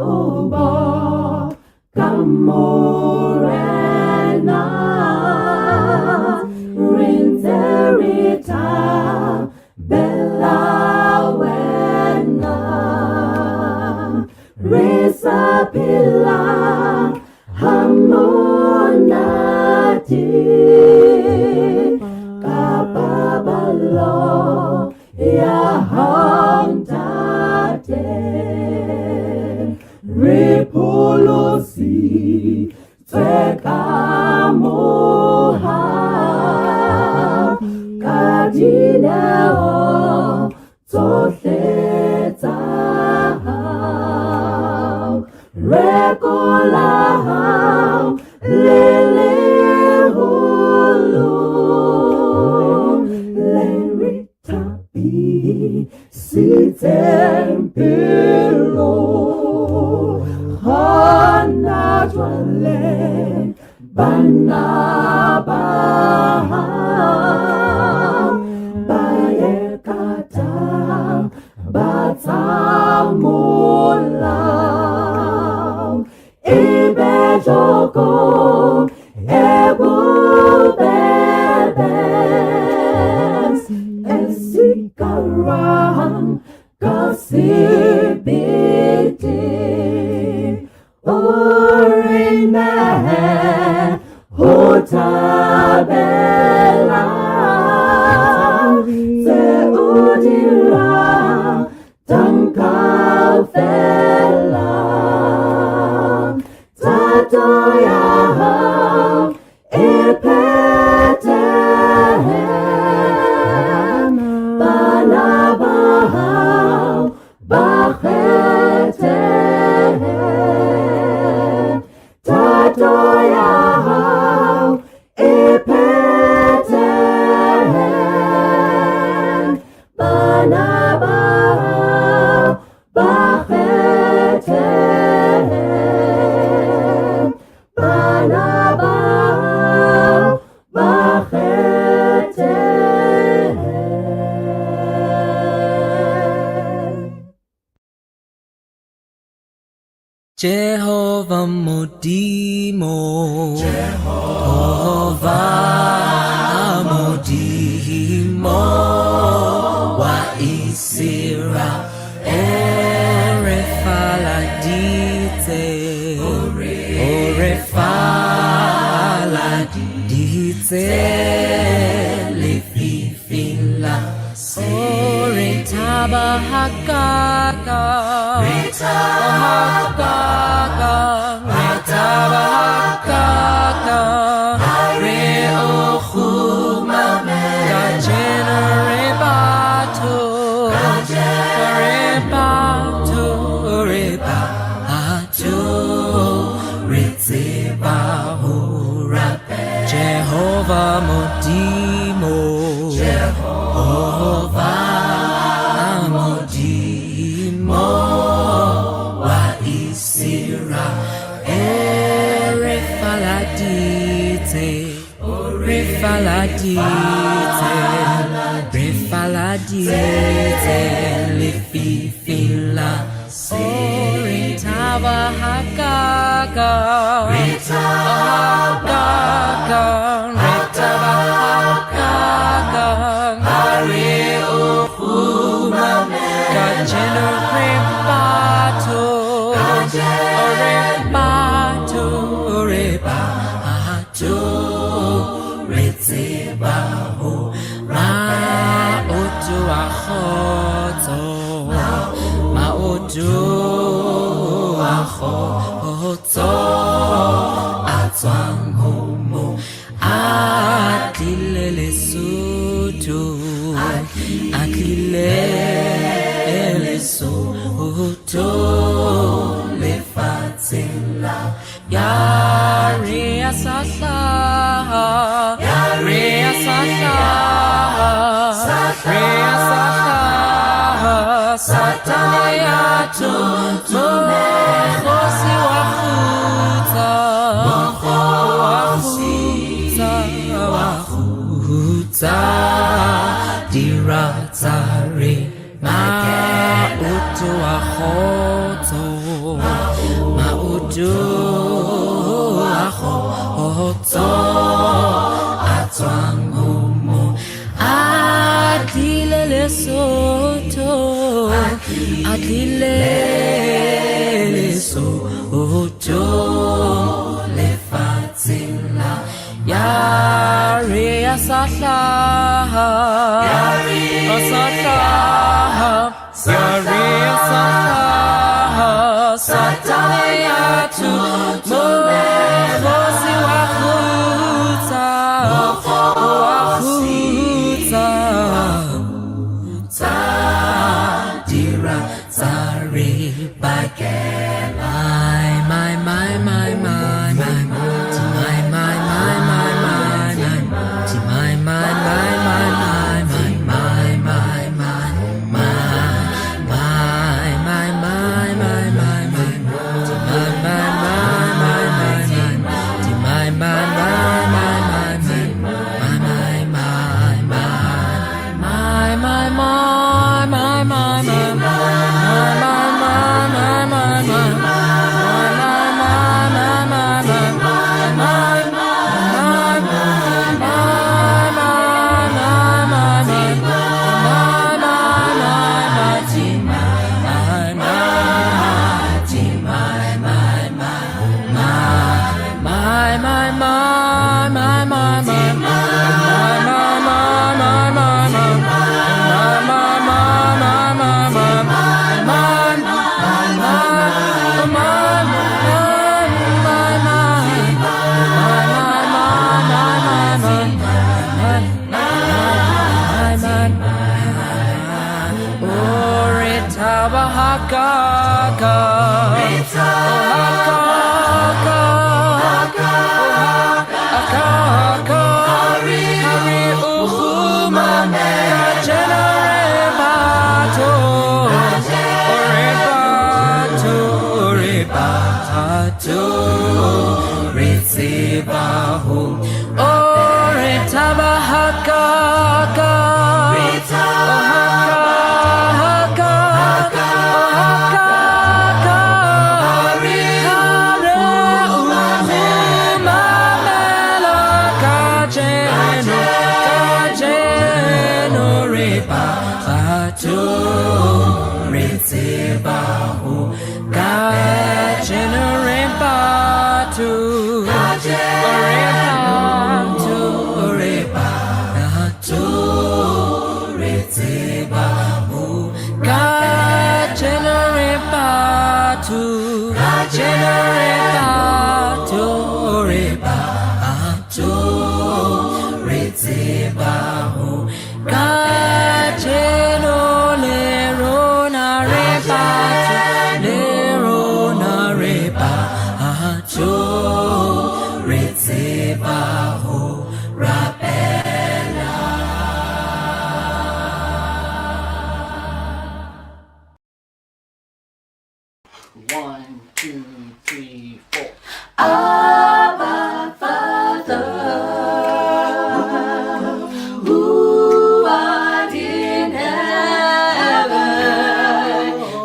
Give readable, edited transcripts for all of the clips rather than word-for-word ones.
ubo kamurena rinzerita belawena risapila hamonati kababalo yahantate ripolosi tekamoha kadineo tsohleta rekola leleholo leritapi sitempilo hanajwale banabaha bayekata batamula ibejoko ebubebes esikaram kasibiti orime hotabela se udira tankafela tatoya ipete banabaha bachete tatoya ipete banabaha bachete banabaha bachete Jehovah Modimo, Jehovah Modimo, wa isira orefaladite, orefaladite, lefifila, oretabahakaka, Jehovah Modimo, Jehovah Modimo, wa isira orefaladite, refaladite, lefifila, oretabahakaka, Akilele sutu, akilele sutu, lefatila, yari asasa, sataya tuntume, khosi wafuta, diratare ma utu akhoto maudu aho oto atwang umu adile lesoto adile lesoto lefatila yari asatla yari asatla yari asatla satayatu mofosi wahuta dira zari bagela my One, two, three, four. Abba, Father, who art in heaven,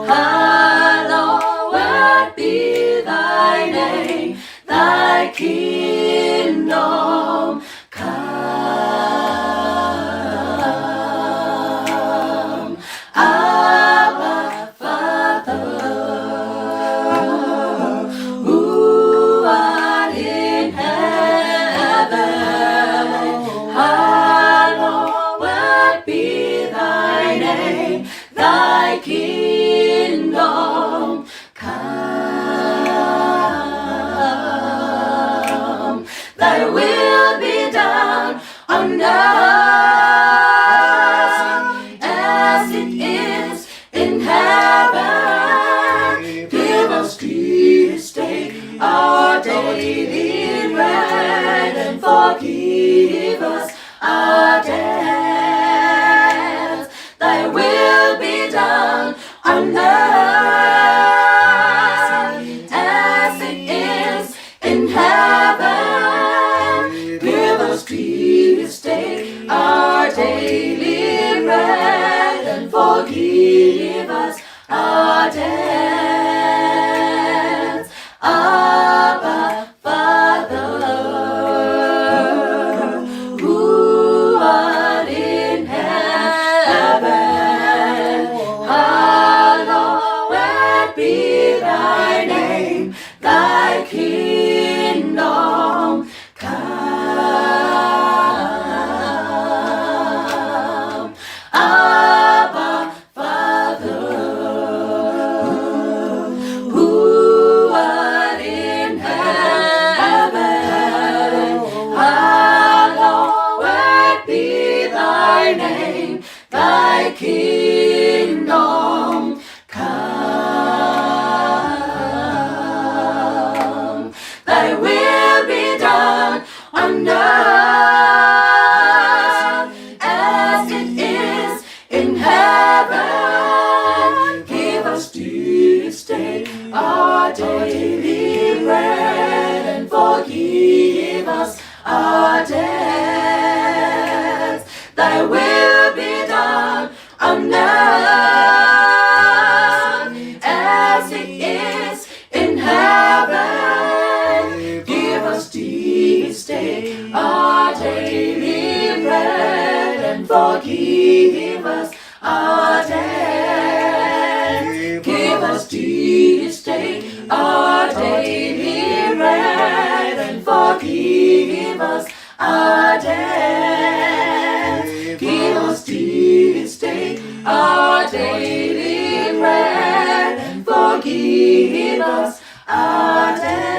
hallowed be thy name, thy kingdom come. Abba, Father, who art in heaven, hallowed be thy name, thy kingdom come. Thy will be done on earth as it is in heaven. Give us this day our daily bread, and forgive us our debts. Thy will be done on earth as it is in heaven. Give us this day our daily bread, and forgive us our debts. thy kingdom come, thy will be done on earth as it is in heaven. Give us this day our daily bread, and forgive us our debts. Thy will be done on earth as it is in heaven. Give us this day our daily bread, and forgive us our debts. Give us this day our daily bread, and forgive us our debts. Give us this day our daily bread, and forgive us our debts.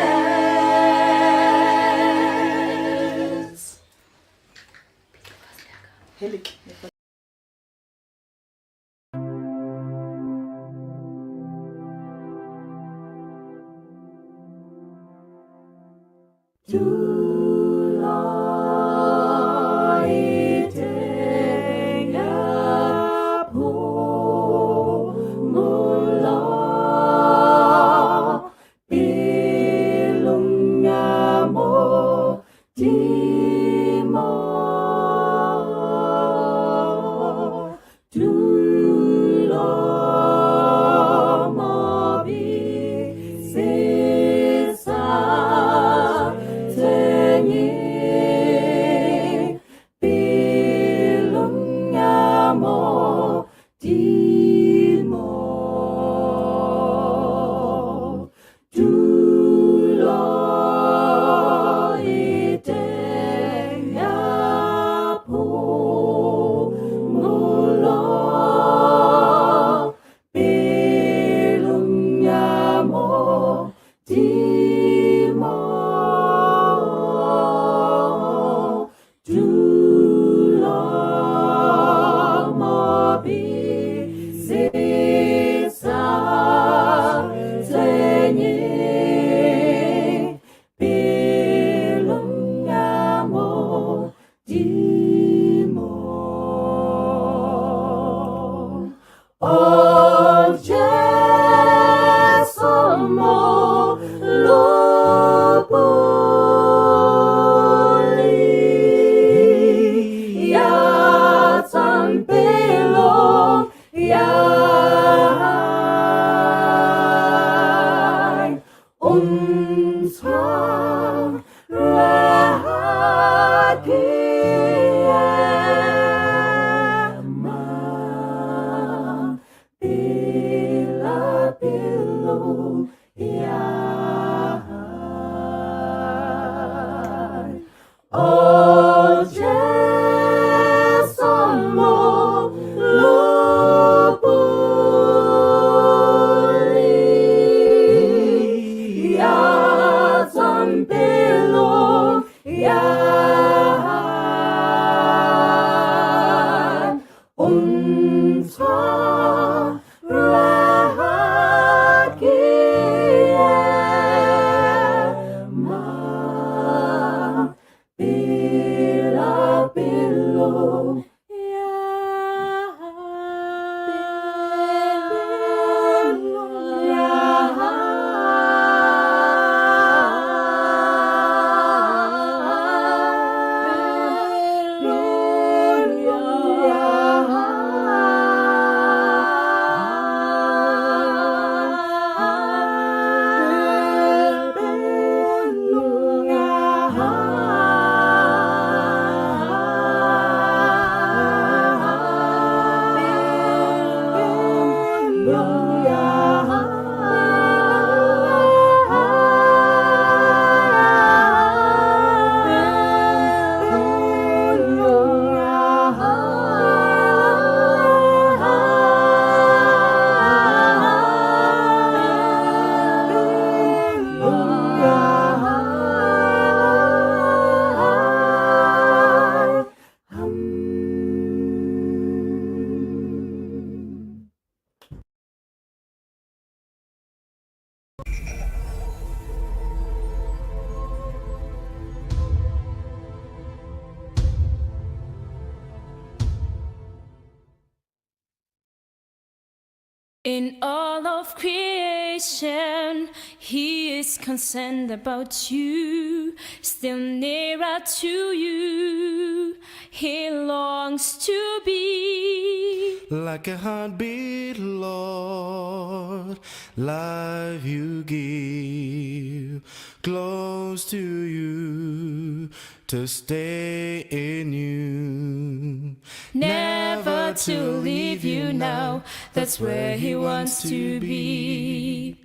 In all of creation, He is concerned about you, still nearer to you. He longs to be like a heartbeat, Lord, life you give, close to you, to stay in you. never to leave you now. That's where He wants to be.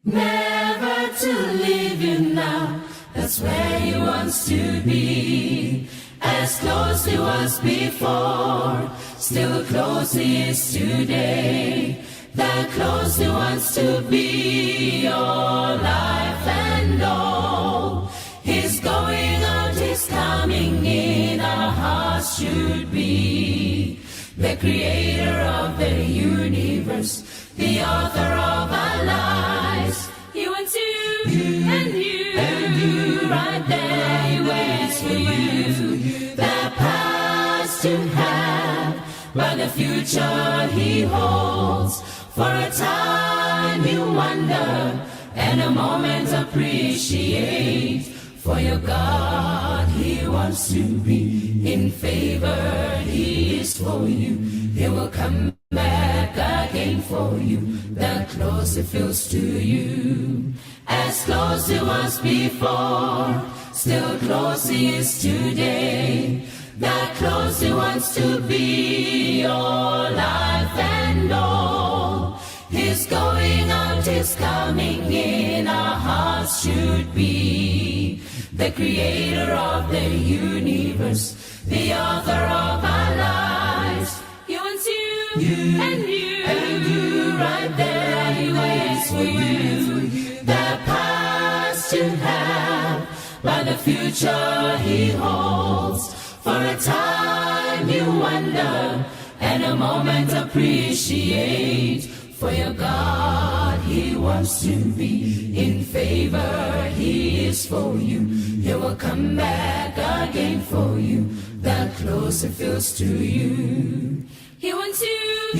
Never to leave you now. That's where He wants to be. As close He was before, still close He is today. That close He wants to be, your life and all. He's going out, He's coming in, our hearts should be. The creator of the universe, the author of our lives. He wants you and you right there. He waits for you. The past to have, but the future He holds. For a time you wonder, and a moment appreciate. For your God, He wants to be in favor. He is for you. He will come back again for you. The close He feels to you, as close He was before, still close He is today. That close He wants to be, your life and all. He's going out, He's coming in, our hearts should be. The creator of the universe, the author of our lives. He wants you and you right there. He waits for you. The past to have, but the future He holds. For a time you wonder, and a moment appreciate. For your God, He wants to be in favor. He is for you. He will come back again for you. The closer He feels to you. He wants you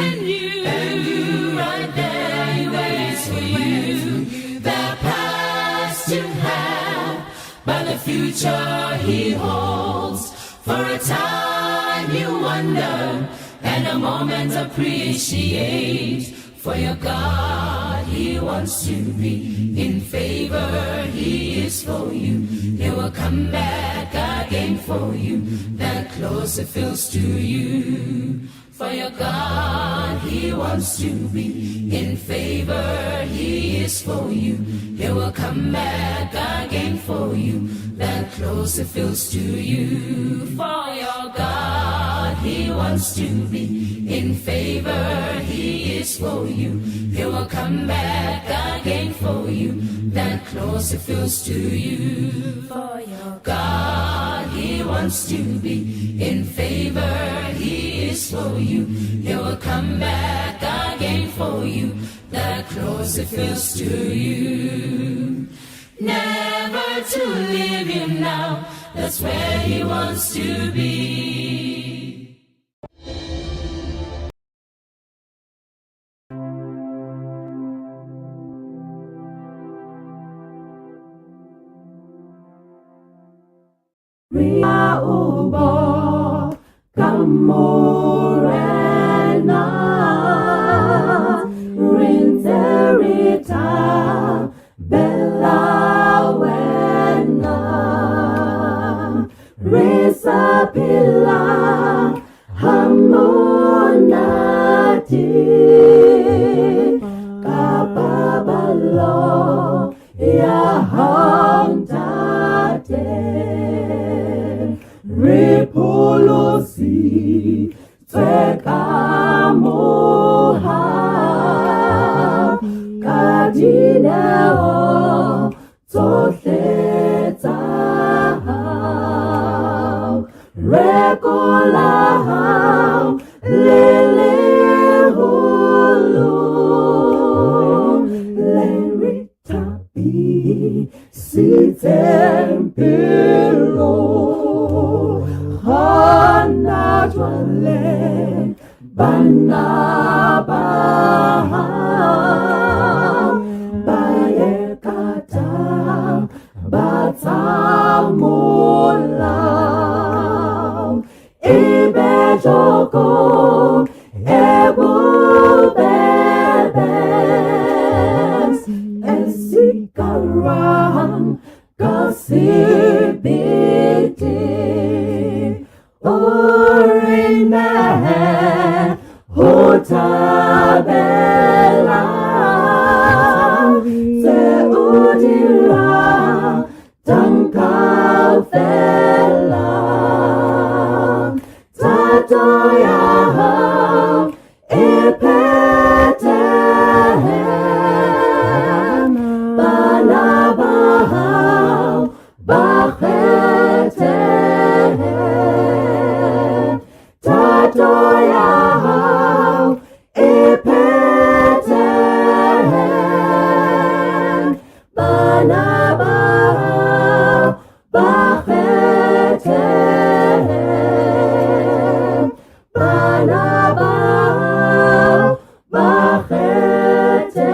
and you right there. He waits for you. The past to have, but the future He holds. For a time you wonder, and a moment appreciate. For your God, He wants to be in favor. He is for you. He will come back again for you. The closer He feels to you. For your God, He wants to be in favor. He is for you. He will come back again for you. The closer He feels to you. For your God, He wants to be in favor. He is for you. He will come back again for you. The closer He feels to you. For your God, He wants to be in favor. He is for you. He will come back again for you. The closer He feels to you. Never to leave you now. That's where He wants to be. Ria ubo kamorena rinterita bella wena risa pila hamonati kapabalo ya hantate Repolosi Twekamoha Kadineo Toteta Rekola Lele Hulu Leritapi Sitempiro Hanajwale Bana Bayekatang Batsamulang Ibejoko Ebubebes Esikarang Kasibiti Orine Hutabela Seudira Tankafela Tatoya Ipete Banabahau Bachete Tatoya Ipete Banabahau Bachete Banabahau Bachete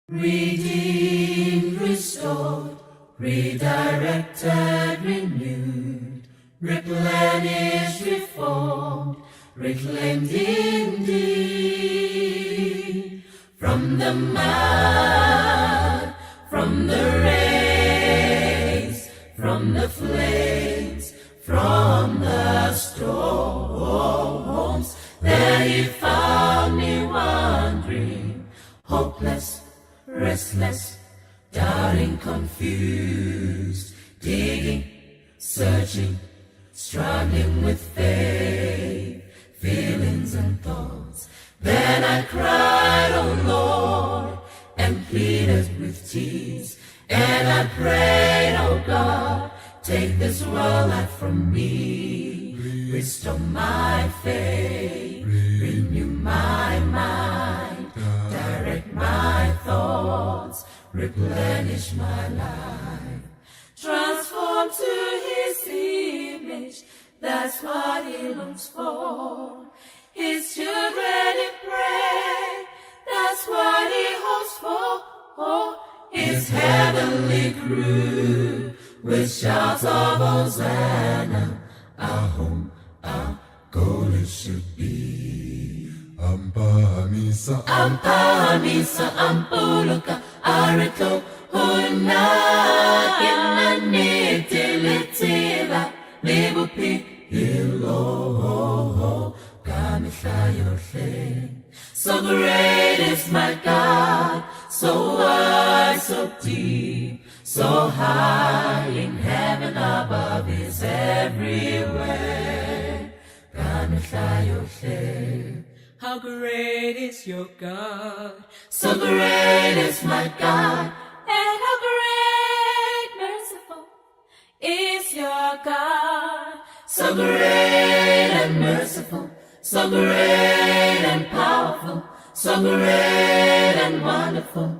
Redeemed, restored, redirected, renewed, replenished, reformed, reclaimed indeed. From the mud, from the rays, from the flames, from the storms, there he found me wandering, hopeless, restless, doubting, confused, digging, searching, struggling with faith, feelings and thoughts. Then I cried, oh Lord, and pleaded with tears, and I prayed, oh God, take this world life from me, restore my faith, renew my mind, direct my thoughts, replenish my life, transform to his image, that's what he longs for. His children in pray, that's what he hopes for. Oh, his heavenly crew, with shouts of Hosanna, our home, our goal it should be. Ampahamisa Ampahamisa ampuluka arito huna kinanitiletila libupi ilo kamishayoshe. So great is my God, so wide, so deep, so high in heaven above is everywhere. Kamishayoshe. How great is your God, so great is my God, and how great, merciful is your God, so great and merciful, so great and powerful, so great and wonderful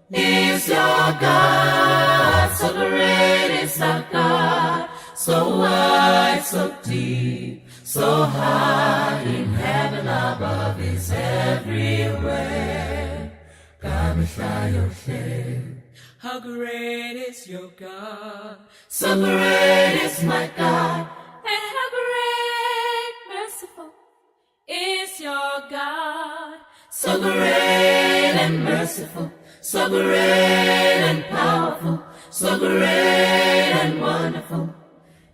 is your God, so great is our God, so wide, so deep, so high in heaven above is everywhere. Kamishayoshe. How great is your God, so great is my God, and how great, merciful is your God, so great and merciful, so great and powerful, so great and wonderful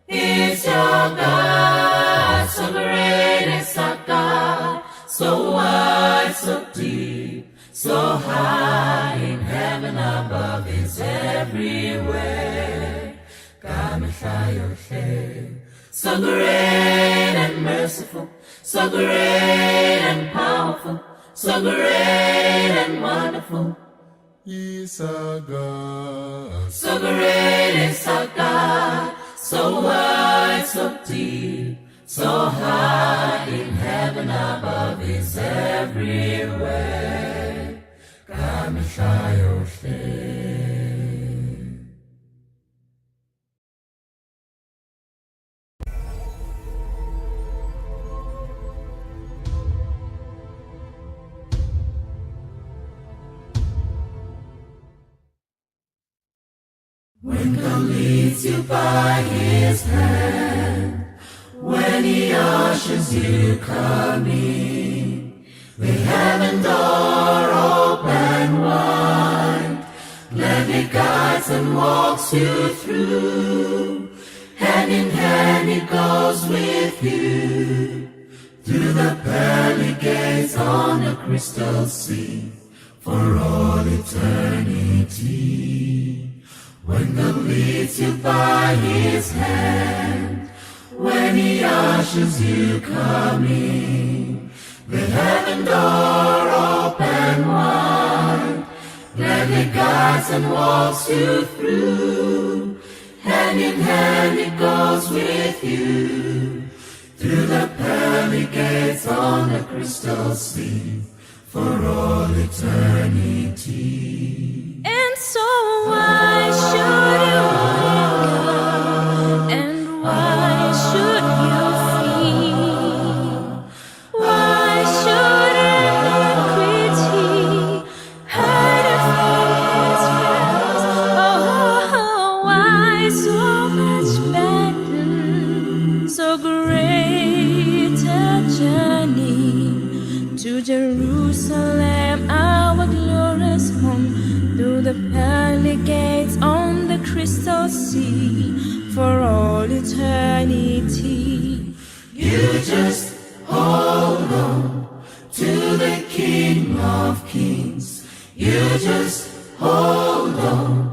is your God, so great is our God, so wide, so deep, so high in heaven above is everywhere. Kamishayoshe. So great and merciful, so great and powerful, so great and wonderful. Isaga So great is our God, so wide, so deep, So high in heaven above is everywhere. Come shine your face. When God leads you by His hand, when He ushers you coming, the heaven door open wide, gladly guides and walks you through. Hand in hand He goes with you, through the pearly gates on the crystal sea, for all eternity. When God leads you by His hand, when He ushers you coming, the heaven door open wide, gladly guides and walks you through. Hand in hand He goes with you, through the pearly gates on the crystal sea, for all eternity. And so why should you linger? And why should you feel? Why should iniquity hide from His face? Oh, why so much burden, so great a journey to Jerusalem, our glorious home, through the pearly gates on the crystal sea, for all eternity. You just hold on to the King of Kings. You just hold on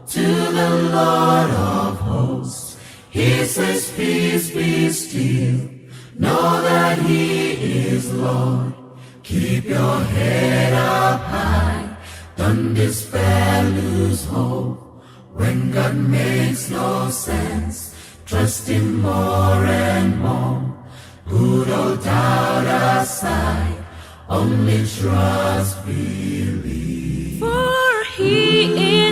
to the Lord of hosts. He says, peace be still. Know that He is Lord. Keep your head up high. Don't despair, lose hope. When God makes no sense, trust Him more and more. Put all doubt aside, only trust, believe. For He is